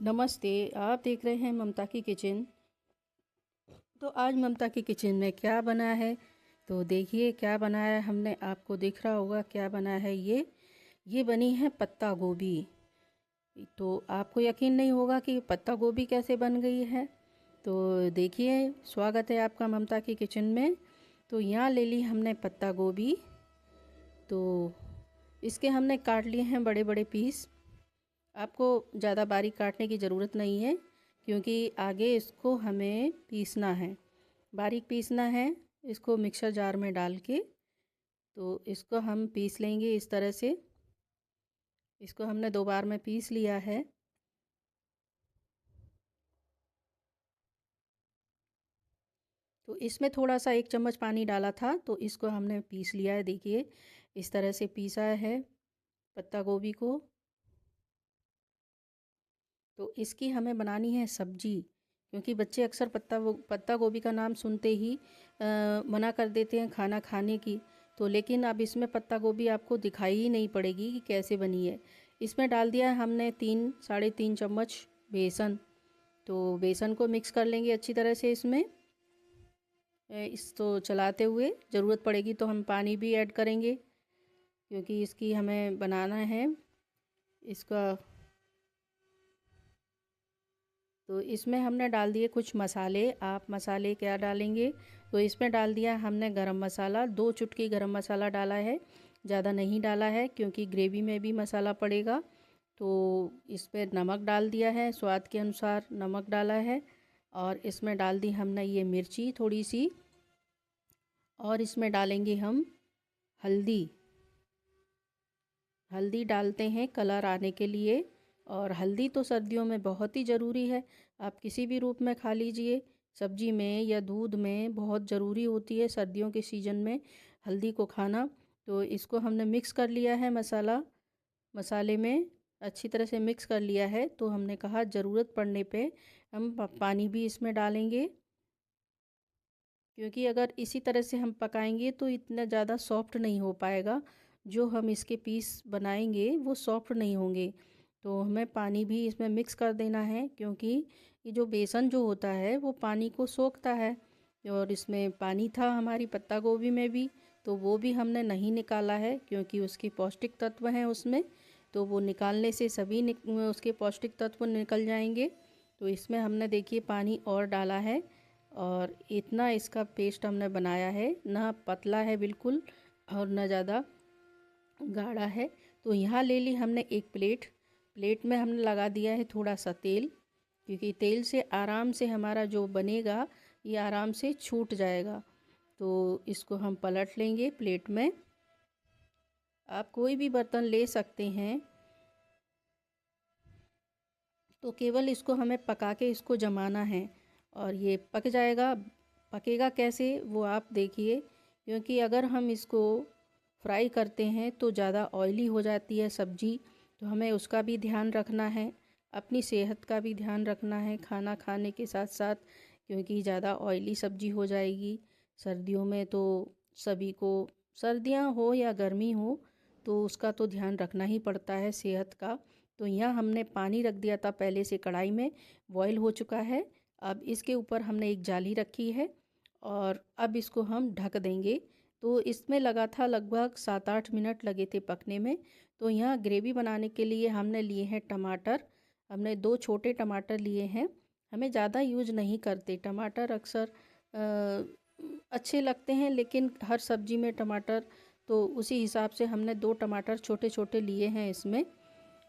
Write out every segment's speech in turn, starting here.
नमस्ते। आप देख रहे हैं ममता की किचन। तो आज ममता की किचन में क्या बना है, तो देखिए क्या बनाया है हमने। आपको दिख रहा होगा क्या बना है। ये बनी है पत्ता गोभी। तो आपको यकीन नहीं होगा कि पत्ता गोभी कैसे बन गई है। तो देखिए, स्वागत है आपका ममता की किचन में। तो यहाँ ले ली हमने पत्ता गोभी। तो इसके हमने काट लिए हैं बड़े बड़े पीस। आपको ज़्यादा बारीक काटने की ज़रूरत नहीं है, क्योंकि आगे इसको हमें पीसना है, बारीक पीसना है। इसको मिक्सर जार में डाल के तो इसको हम पीस लेंगे इस तरह से। इसको हमने 2 बार में पीस लिया है। तो इसमें थोड़ा सा 1 चम्मच पानी डाला था, तो इसको हमने पीस लिया है। देखिए इस तरह से पीसा है पत्ता गोभी को। तो इसकी हमें बनानी है सब्जी, क्योंकि बच्चे अक्सर पत्ता गोभी का नाम सुनते ही मना कर देते हैं खाना खाने की। तो लेकिन अब इसमें पत्ता गोभी आपको दिखाई ही नहीं पड़ेगी कि कैसे बनी है। इसमें डाल दिया है हमने 3 साढ़े 3 चम्मच बेसन। तो बेसन को मिक्स कर लेंगे अच्छी तरह से इसमें। इसको चलाते हुए, ज़रूरत पड़ेगी तो हम पानी भी ऐड करेंगे, क्योंकि इसकी हमें बनाना है इसका। तो इसमें हमने डाल दिए कुछ मसाले। आप मसाले क्या डालेंगे, तो इसमें डाल दिया हमने गरम मसाला। 2 चुटकी गरम मसाला डाला है, ज़्यादा नहीं डाला है, क्योंकि ग्रेवी में भी मसाला पड़ेगा। तो इस पर नमक डाल दिया है, स्वाद के अनुसार नमक डाला है। और इसमें डाल दी हमने ये मिर्ची थोड़ी सी। और इसमें डालेंगे हम हल्दी। हल्दी डालते हैं कलर आने के लिए। और हल्दी तो सर्दियों में बहुत ही ज़रूरी है। आप किसी भी रूप में खा लीजिए, सब्जी में या दूध में बहुत ज़रूरी होती है सर्दियों के सीज़न में हल्दी को खाना। तो इसको हमने मिक्स कर लिया है मसाले में अच्छी तरह से मिक्स कर लिया है। तो हमने कहा ज़रूरत पड़ने पे हम पानी भी इसमें डालेंगे, क्योंकि अगर इसी तरह से हम पकाएंगे तो इतना ज़्यादा सॉफ्ट नहीं हो पाएगा। जो हम इसके पीस बनाएंगे वो सॉफ्ट नहीं होंगे। तो हमें पानी भी इसमें मिक्स कर देना है, क्योंकि ये जो बेसन जो होता है वो पानी को सोखता है। और इसमें पानी था हमारी पत्ता गोभी में भी, तो वो भी हमने नहीं निकाला है, क्योंकि उसके पौष्टिक तत्व हैं उसमें। तो वो निकालने से सभी उसके पौष्टिक तत्व निकल जाएंगे। तो इसमें हमने देखिए पानी और डाला है। और इतना इसका पेस्ट हमने बनाया है, ना पतला है बिल्कुल और ना ज़्यादा गाढ़ा है। तो यहाँ ले ली हमने एक प्लेट में हमने लगा दिया है थोड़ा सा तेल, क्योंकि तेल से आराम से हमारा जो बनेगा ये आराम से छूट जाएगा। तो इसको हम पलट लेंगे प्लेट में। आप कोई भी बर्तन ले सकते हैं। तो केवल इसको हमें पका के इसको जमाना है, और ये पक जाएगा। पकेगा कैसे वो आप देखिए, क्योंकि अगर हम इसको फ्राई करते हैं तो ज़्यादा ऑयली हो जाती है सब्ज़ी। तो हमें उसका भी ध्यान रखना है, अपनी सेहत का भी ध्यान रखना है खाना खाने के साथ साथ, क्योंकि ज़्यादा ऑयली सब्ज़ी हो जाएगी। सर्दियों में तो सभी को, सर्दियाँ हो या गर्मी हो, तो उसका तो ध्यान रखना ही पड़ता है सेहत का। तो यहाँ हमने पानी रख दिया था पहले से कढ़ाई में, बॉईल हो चुका है। अब इसके ऊपर हमने एक जाली रखी है, और अब इसको हम ढक देंगे। तो इसमें लगा था लगभग 7-8 मिनट लगे थे पकने में। तो यहाँ ग्रेवी बनाने के लिए हमने लिए हैं टमाटर। हमने 2 छोटे टमाटर लिए हैं। हमें ज़्यादा यूज नहीं करते टमाटर, अक्सर अच्छे लगते हैं, लेकिन हर सब्जी में टमाटर, तो उसी हिसाब से हमने 2 टमाटर छोटे छोटे लिए हैं इसमें।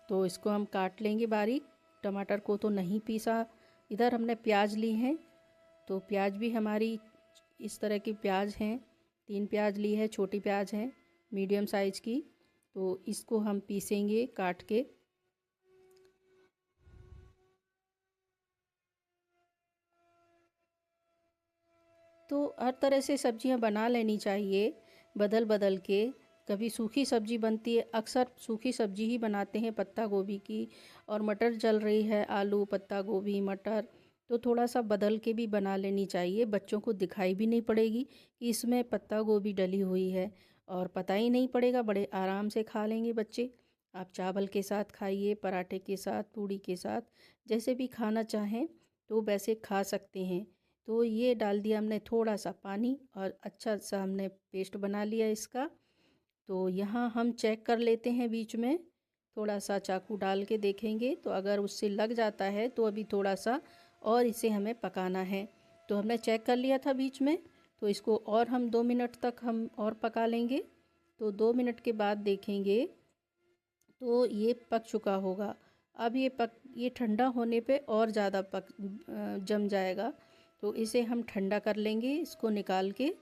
तो इसको हम काट लेंगे बारीक। टमाटर को तो नहीं पीसा। इधर हमने प्याज ली हैं। तो प्याज भी हमारी इस तरह की प्याज हैं, 3 प्याज ली है, छोटी प्याज हैं मीडियम साइज़ की। तो इसको हम पीसेंगे काट के। तो हर तरह से सब्जियां बना लेनी चाहिए, बदल बदल के। कभी सूखी सब्जी बनती है, अक्सर सूखी सब्जी ही बनाते हैं पत्ता गोभी की। और मटर चल रही है, आलू पत्ता गोभी मटर, तो थोड़ा सा बदल के भी बना लेनी चाहिए। बच्चों को दिखाई भी नहीं पड़ेगी कि इसमें पत्ता गोभी डली हुई है, और पता ही नहीं पड़ेगा, बड़े आराम से खा लेंगे बच्चे। आप चावल के साथ खाइए, पराठे के साथ, पूड़ी के साथ, जैसे भी खाना चाहें तो वैसे खा सकते हैं। तो ये डाल दिया हमने थोड़ा सा पानी और अच्छा सा हमने पेस्ट बना लिया इसका। तो यहाँ हम चेक कर लेते हैं बीच में, थोड़ा सा चाकू डाल के देखेंगे, तो अगर उससे लग जाता है तो अभी थोड़ा सा और इसे हमें पकाना है। तो हमने चेक कर लिया था बीच में, तो इसको और हम 2 मिनट तक हम और पका लेंगे। तो 2 मिनट के बाद देखेंगे तो ये पक चुका होगा। अब ये ठंडा होने पे और ज़्यादा जम जाएगा। तो इसे हम ठंडा कर लेंगे, इसको निकाल के।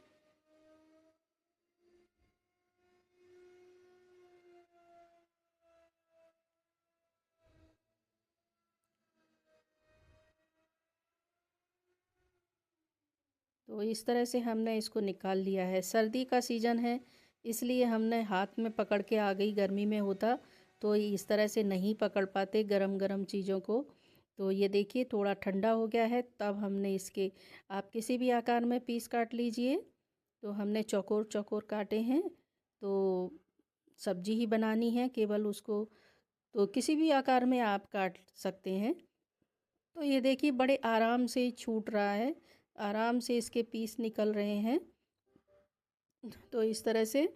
तो इस तरह से हमने इसको निकाल लिया है। सर्दी का सीज़न है, इसलिए हमने हाथ में पकड़ के आ गई, गर्मी में होता तो इस तरह से नहीं पकड़ पाते गरम गरम चीज़ों को। तो ये देखिए थोड़ा ठंडा हो गया है, तब हमने इसके, आप किसी भी आकार में पीस काट लीजिए। तो हमने चौकोर चौकोर काटे हैं। तो सब्जी ही बनानी है केवल उसको, तो किसी भी आकार में आप काट सकते हैं। तो ये देखिए बड़े आराम से छूट रहा है, आराम से इसके पीस निकल रहे हैं। तो इस तरह से,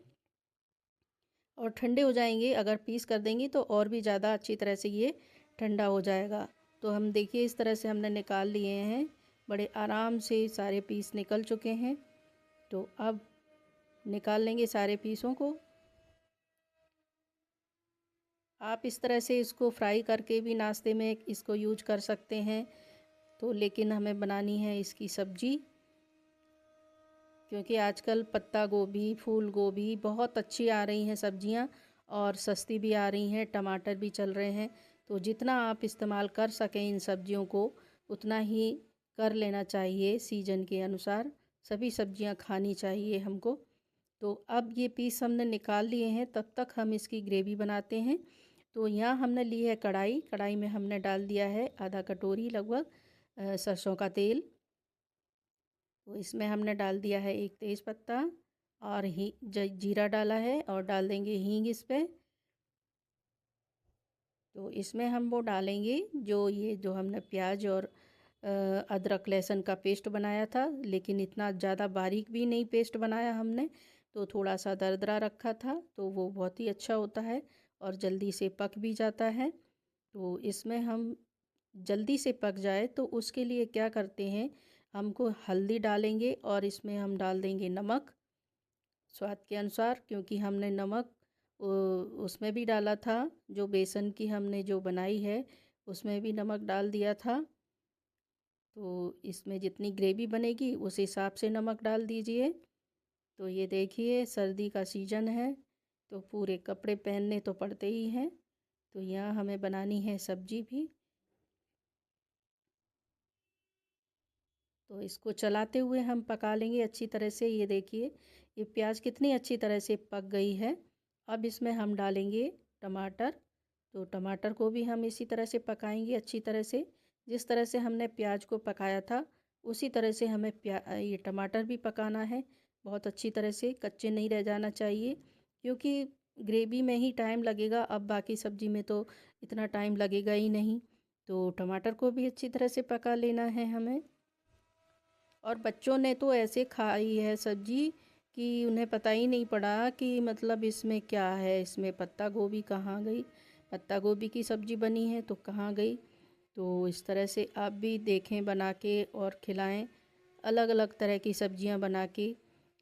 और ठंडे हो जाएंगे अगर पीस कर देंगे तो और भी ज़्यादा अच्छी तरह से ये ठंडा हो जाएगा। तो हम देखिए इस तरह से हमने निकाल लिए हैं, बड़े आराम से सारे पीस निकल चुके हैं। तो अब निकाल लेंगे सारे पीसों को। आप इस तरह से इसको फ्राई करके भी नाश्ते में इसको यूज कर सकते हैं। तो लेकिन हमें बनानी है इसकी सब्जी, क्योंकि आजकल पत्ता गोभी, फूल गोभी बहुत अच्छी आ रही हैं सब्जियां, और सस्ती भी आ रही हैं, टमाटर भी चल रहे हैं। तो जितना आप इस्तेमाल कर सकें इन सब्जियों को उतना ही कर लेना चाहिए। सीजन के अनुसार सभी सब्जियां खानी चाहिए हमको। तो अब ये पीस हमने निकाल लिए हैं, तब तक हम इसकी ग्रेवी बनाते हैं। तो यहाँ हमने ली है कढ़ाई, कढ़ाई में हमने डाल दिया है आधा कटोरी लगभग सरसों का तेल। तो इसमें हमने डाल दिया है एक तेज़ पत्ता, और जीरा डाला है, और डाल देंगे हींग इस पे। तो इसमें हम वो डालेंगे जो हमने प्याज और अदरक लहसुन का पेस्ट बनाया था, लेकिन इतना ज़्यादा बारीक भी नहीं पेस्ट बनाया हमने, तो थोड़ा सा दरदरा रखा था, तो वो बहुत ही अच्छा होता है और जल्दी से पक भी जाता है। तो इसमें हम जल्दी से पक जाए तो उसके लिए क्या करते हैं, हमको हल्दी डालेंगे और इसमें हम डाल देंगे नमक स्वाद के अनुसार, क्योंकि हमने नमक उसमें भी डाला था, जो बेसन की हमने जो बनाई है उसमें भी नमक डाल दिया था। तो इसमें जितनी ग्रेवी बनेगी उस हिसाब से नमक डाल दीजिए। तो ये देखिए सर्दी का सीज़न है, तो पूरे कपड़े पहनने तो पड़ते ही हैं। तो यहाँ हमें बनानी है सब्जी भी। तो इसको चलाते हुए हम पका लेंगे अच्छी तरह से। ये देखिए ये प्याज कितनी अच्छी तरह से पक गई है। अब इसमें हम डालेंगे टमाटर। तो टमाटर को भी हम इसी तरह से पकाएंगे अच्छी तरह से, जिस तरह से हमने प्याज को पकाया था उसी तरह से हमें ये टमाटर भी पकाना है बहुत अच्छी तरह से, कच्चे नहीं रह जाना चाहिए, क्योंकि ग्रेवी में ही टाइम लगेगा, अब बाकी सब्जी में तो इतना टाइम लगेगा ही नहीं। तो टमाटर को भी अच्छी तरह से पका लेना है हमें। और बच्चों ने तो ऐसे खाई है सब्जी कि उन्हें पता ही नहीं पड़ा कि मतलब इसमें क्या है, इसमें पत्ता गोभी कहाँ गई, पत्ता गोभी की सब्ज़ी बनी है तो कहाँ गई। तो इस तरह से आप भी देखें बना के और खिलाएं। अलग अलग तरह की सब्जियां बना के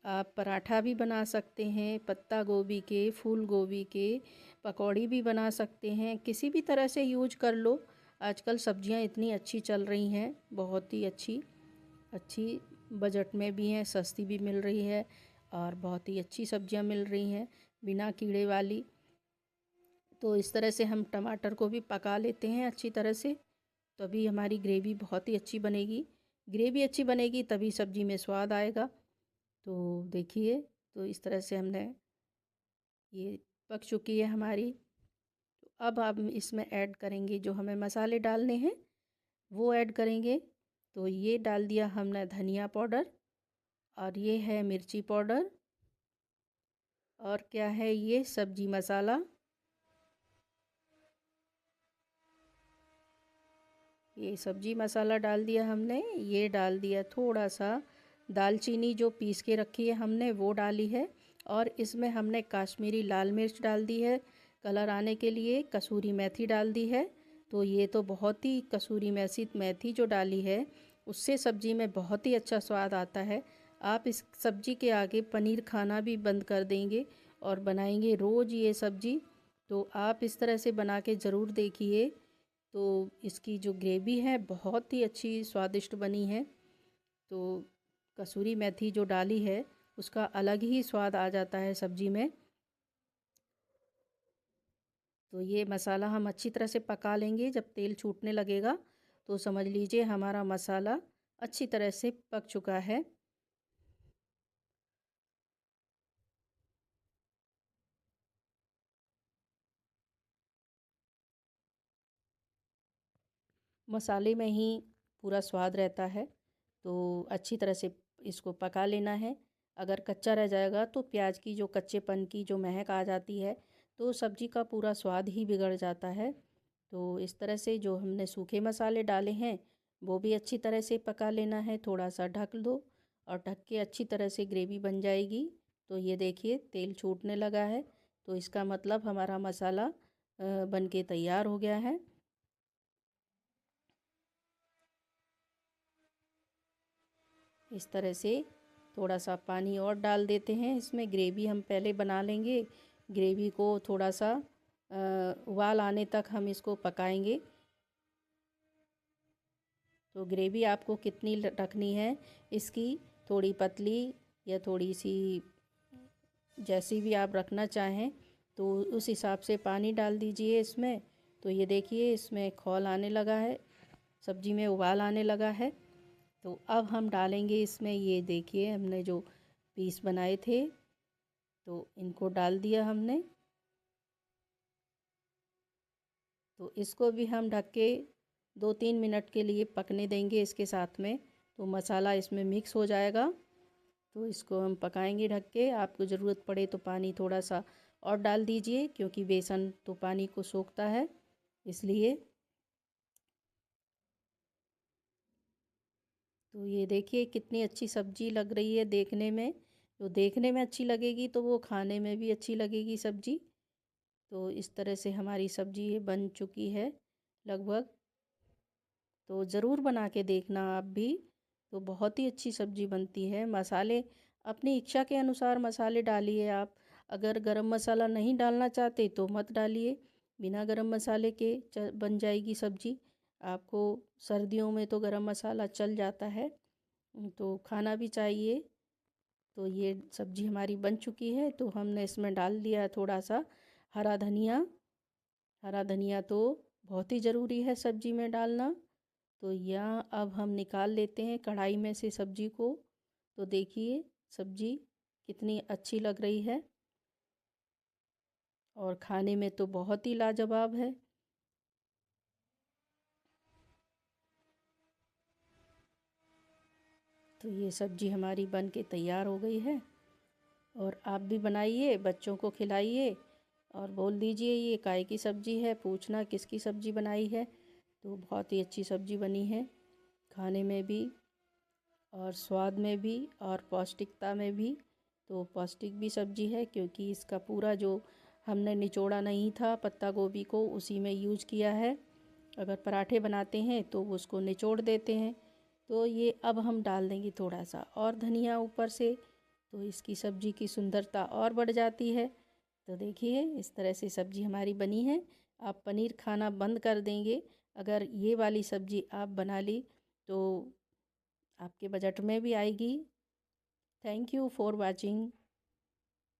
आप पराठा भी बना सकते हैं, पत्ता गोभी के, फूल गोभी के पकौड़ी भी बना सकते हैं, किसी भी तरह से यूज कर लो। आजकल सब्जियां इतनी अच्छी चल रही हैं, बहुत ही अच्छी अच्छी बजट में भी हैं, सस्ती भी मिल रही है, और बहुत ही अच्छी सब्जियां मिल रही हैं बिना कीड़े वाली। तो इस तरह से हम टमाटर को भी पका लेते हैं अच्छी तरह से, तभी हमारी ग्रेवी बहुत ही अच्छी बनेगी। ग्रेवी अच्छी बनेगी तभी सब्जी में स्वाद आएगा। तो देखिए, तो इस तरह से हमने, ये पक चुकी है हमारी। तो अब हम इसमें ऐड करेंगे जो हमें मसाले डालने हैं, वो ऐड करेंगे। तो ये डाल दिया हमने धनिया पाउडर, और ये है मिर्ची पाउडर, और क्या है ये सब्जी मसाला, ये सब्जी मसाला डाल दिया हमने। ये डाल दिया थोड़ा सा दालचीनी जो पीस के रखी है हमने, वो डाली है। और इसमें हमने काश्मीरी लाल मिर्च डाल दी है कलर आने के लिए। कसूरी मेथी डाल दी है। तो ये तो बहुत ही कसूरी मेथी जो डाली है उससे सब्ज़ी में बहुत ही अच्छा स्वाद आता है। आप इस सब्ज़ी के आगे पनीर खाना भी बंद कर देंगे और बनाएंगे रोज़ ये सब्ज़ी। तो आप इस तरह से बना के ज़रूर देखिए। तो इसकी जो ग्रेवी है बहुत ही अच्छी स्वादिष्ट बनी है। तो कसूरी मेथी जो डाली है उसका अलग ही स्वाद आ जाता है सब्ज़ी में। तो ये मसाला हम अच्छी तरह से पका लेंगे। जब तेल छूटने लगेगा तो समझ लीजिए हमारा मसाला अच्छी तरह से पक चुका है। मसाले में ही पूरा स्वाद रहता है। तो अच्छी तरह से इसको पका लेना है। अगर कच्चा रह जाएगा तो प्याज की जो कच्चेपन की जो महक आ जाती है तो सब्ज़ी का पूरा स्वाद ही बिगड़ जाता है। तो इस तरह से जो हमने सूखे मसाले डाले हैं वो भी अच्छी तरह से पका लेना है। थोड़ा सा ढक दो और ढक के अच्छी तरह से ग्रेवी बन जाएगी। तो ये देखिए तेल छूटने लगा है। तो इसका मतलब हमारा मसाला बन के तैयार हो गया है। इस तरह से थोड़ा सा पानी और डाल देते हैं। इसमें ग्रेवी हम पहले बना लेंगे। ग्रेवी को थोड़ा सा उबाल आने तक हम इसको पकाएंगे। तो ग्रेवी आपको कितनी रखनी है इसकी, थोड़ी पतली या थोड़ी सी जैसी भी आप रखना चाहें तो उस हिसाब से पानी डाल दीजिए इसमें। तो ये देखिए इसमें खौल आने लगा है, सब्जी में उबाल आने लगा है। तो अब हम डालेंगे इसमें, ये देखिए हमने जो पीस बनाए थे तो इनको डाल दिया हमने। तो इसको भी हम ढक के 2-3 मिनट के लिए पकने देंगे इसके साथ में। तो मसाला इसमें मिक्स हो जाएगा। तो इसको हम पकाएंगे ढक के। आपको ज़रूरत पड़े तो पानी थोड़ा सा और डाल दीजिए क्योंकि बेसन तो पानी को सोखता है इसलिए। तो ये देखिए कितनी अच्छी सब्जी लग रही है देखने में। तो देखने में अच्छी लगेगी तो वो खाने में भी अच्छी लगेगी सब्जी। तो इस तरह से हमारी सब्जी ये बन चुकी है लगभग। तो ज़रूर बना के देखना आप भी। तो बहुत ही अच्छी सब्जी बनती है। मसाले अपनी इच्छा के अनुसार मसाले डालिए आप। अगर गरम मसाला नहीं डालना चाहते तो मत डालिए। बिना गरम मसाले के बन जाएगी सब्जी। आपको सर्दियों में तो गरम मसाला चल जाता है तो खाना भी चाहिए। तो ये सब्जी हमारी बन चुकी है। तो हमने इसमें डाल दिया थोड़ा सा हरा धनिया। हरा धनिया तो बहुत ही ज़रूरी है सब्जी में डालना। तो यहाँ अब हम निकाल लेते हैं कढ़ाई में से सब्जी को। तो देखिए सब्जी कितनी अच्छी लग रही है और खाने में तो बहुत ही लाजवाब है। तो ये सब्जी हमारी बन के तैयार हो गई है। और आप भी बनाइए, बच्चों को खिलाइए और बोल दीजिए ये काय की सब्ज़ी है, पूछना किसकी सब्ज़ी बनाई है। तो बहुत ही अच्छी सब्ज़ी बनी है खाने में भी और स्वाद में भी और पौष्टिकता में भी। तो पौष्टिक भी सब्ज़ी है क्योंकि इसका पूरा जो हमने निचोड़ा नहीं था पत्ता गोभी को उसी में यूज किया है। अगर पराठे बनाते हैं तो उसको निचोड़ देते हैं। तो ये अब हम डाल देंगे थोड़ा सा और धनिया ऊपर से। तो इसकी सब्ज़ी की सुंदरता और बढ़ जाती है। तो देखिए इस तरह से सब्ज़ी हमारी बनी है। आप पनीर खाना बंद कर देंगे अगर ये वाली सब्ज़ी आप बना ली तो आपके बजट में भी आएगी। Thank you for watching.